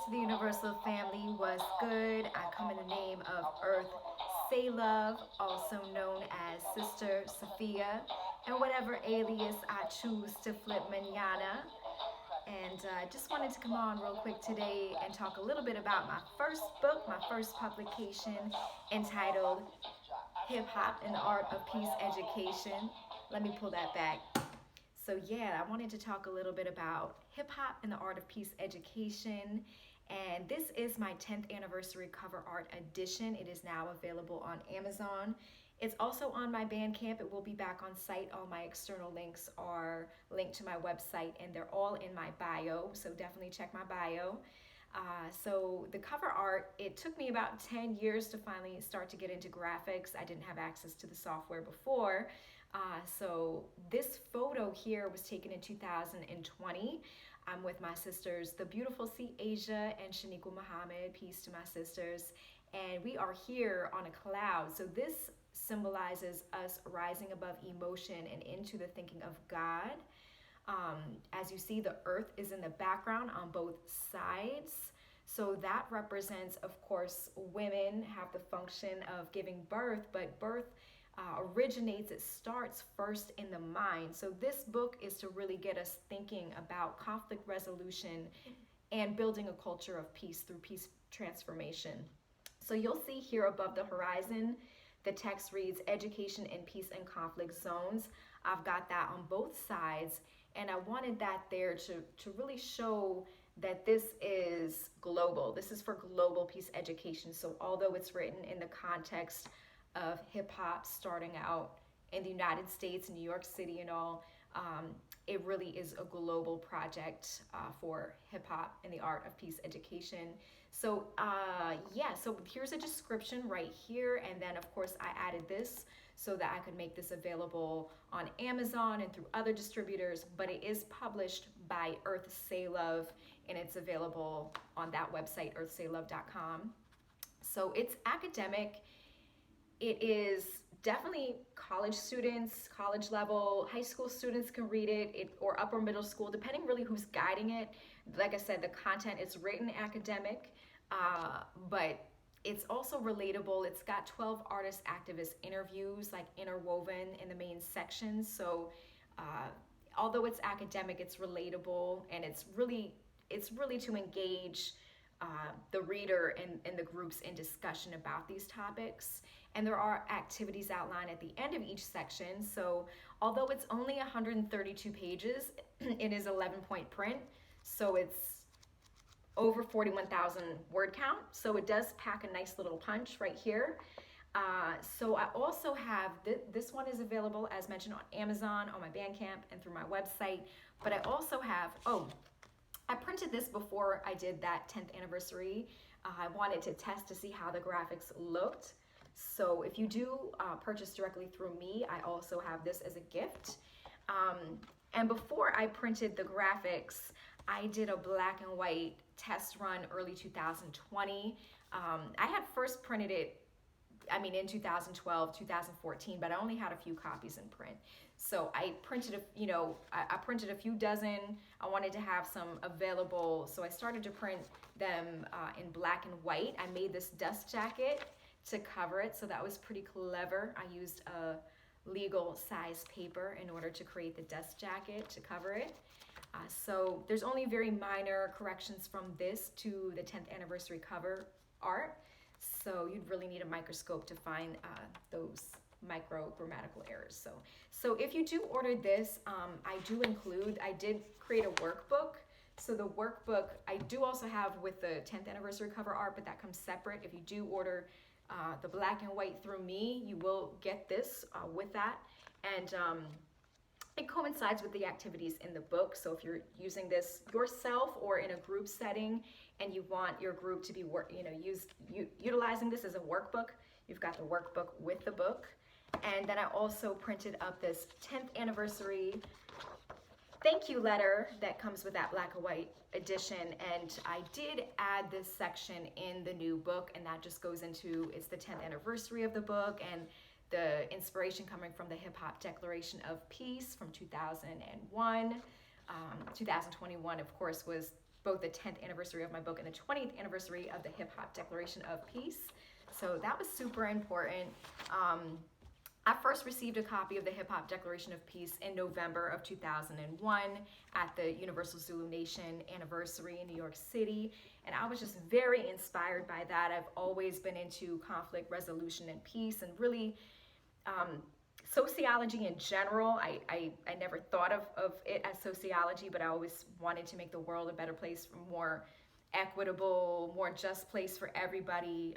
to the Universal family. Was good. I come in the name of Earth Say Love, also known as Sister Sophia, and whatever alias I choose to flip manana. And I just wanted to come on real quick today and talk a little bit about my first book, my first publication, entitled Hip Hop and the Art of Peace Education. Let me pull that back. So, yeah, I wanted to talk a little bit about hip hop and the art of peace education. And this is my 10th anniversary cover art edition. It is now available on Amazon. It's also on my Bandcamp. It will be back on site. All my external links are linked to my website, and they're all in my bio. So definitely check my bio. So the cover art, it took me about 10 years to finally start to get into graphics. I didn't have access to the software before. So this photo here was taken in 2020. I'm with my sisters, the beautiful C. Asia and Shaniqua Muhammad. Peace to my sisters. And we are here on a cloud. So this symbolizes us rising above emotion and into the thinking of God. As you see, the earth is in the background on both sides. So that represents, of course, women have the function of giving birth, but birth it starts first in the mind. So this book is to really get us thinking about conflict resolution and building a culture of peace through peace transformation. So you'll see here above the horizon, the text reads Education in Peace and Conflict Zones. I've got that on both sides, and I wanted that there to really show that this is global. This is for global peace education. So although it's written in the context of hip hop starting out in the United States, New York City and all, it really is a global project for hip hop and the art of peace education. So so here's a description right here, and then of course I added this so that I could make this available on Amazon and through other distributors, but it is published by Earth Say Love, and it's available on that website, earthsaylove.com. So it's academic. It is definitely college students, college level, high school students can read it, or upper middle school, depending really who's guiding it. Like I said, the content is written academic, but it's also relatable. It's got 12 artist activist interviews like interwoven in the main sections. So although it's academic, it's relatable, and it's really to engage the reader and the groups in discussion about these topics. And there are activities outlined at the end of each section. So although it's only 132 pages, it is 11-point print. So it's over 41,000 word count. So it does pack a nice little punch right here. So I also have, this one is available as mentioned on Amazon, on my Bandcamp, and through my website. But I also have, I printed this before I did that 10th anniversary. I wanted to test to see how the graphics looked. So if you do purchase directly through me, I also have this as a gift. And before I printed the graphics, I did a black and white test run early 2020. I had first printed it, in 2012, 2014, but I only had a few copies in print. So I printed I printed a few dozen. I wanted to have some available, so I started to print them in black and white. I made this dust jacket to cover it, so that was pretty clever. I used a legal size paper in order to create the dust jacket to cover it. So there's only very minor corrections from this to the 10th anniversary cover art. So you'd really need a microscope to find those micro grammatical errors. So if you do order this, I did create a workbook. So the workbook, I do also have with the 10th anniversary cover art, but that comes separate. If you do order the black and white through me, you will get this with that. And it coincides with the activities in the book. So if you're using this yourself or in a group setting and you want your group to be utilizing this as a workbook, you've got the workbook with the book. And then I also printed up this 10th anniversary thank you letter that comes with that black and white edition. And I did add this section in the new book, and that just goes into, it's the 10th anniversary of the book, and the inspiration coming from the Hip Hop Declaration of Peace from 2001. 2021, of course, was both the 10th anniversary of my book and the 20th anniversary of the Hip Hop Declaration of Peace. So that was super important. I first received a copy of the Hip Hop Declaration of Peace in November of 2001 at the Universal Zulu Nation anniversary in New York City. And I was just very inspired by that. I've always been into conflict resolution and peace, and really sociology in general. I never thought of it as sociology, but I always wanted to make the world a better place, more equitable, more just place for everybody.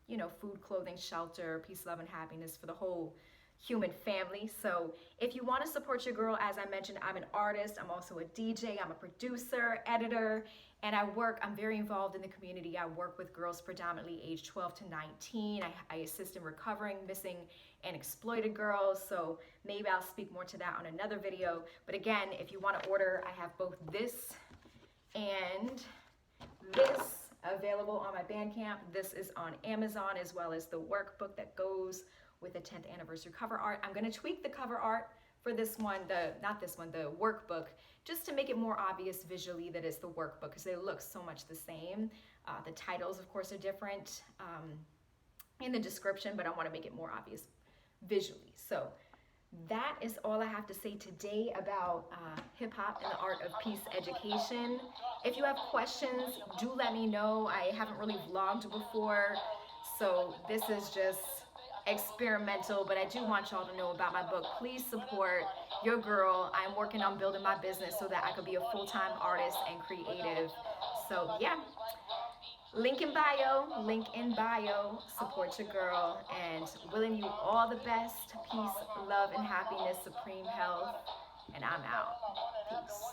You know, food, clothing, shelter, peace, love, and happiness for the whole human family. So if you want to support your girl, as I mentioned, I'm an artist. I'm also a DJ. I'm a producer, editor, and I'm very involved in the community. I work with girls predominantly age 12 to 19. I assist in recovering missing and exploited girls. So maybe I'll speak more to that on another video. But again, if you want to order, I have both this and this available on my Bandcamp. This is on Amazon, as well as the workbook that goes with the 10th anniversary cover art. I'm going to tweak the cover art for this one, the workbook, just to make it more obvious visually that it's the workbook, because they look so much the same. The titles, of course, are different in the description, but I want to make it more obvious visually. So that is all I have to say today about hip-hop and the art of peace education. If you have questions, do let me know. I haven't really vlogged before, so this is just experimental, but I do want y'all to know about my book. Please support your girl. I'm working on building my business so that I could be a full-time artist and creative. So yeah, link in bio, support your girl, and willing you all the best, peace, love, and happiness, supreme health, and I'm out. Peace.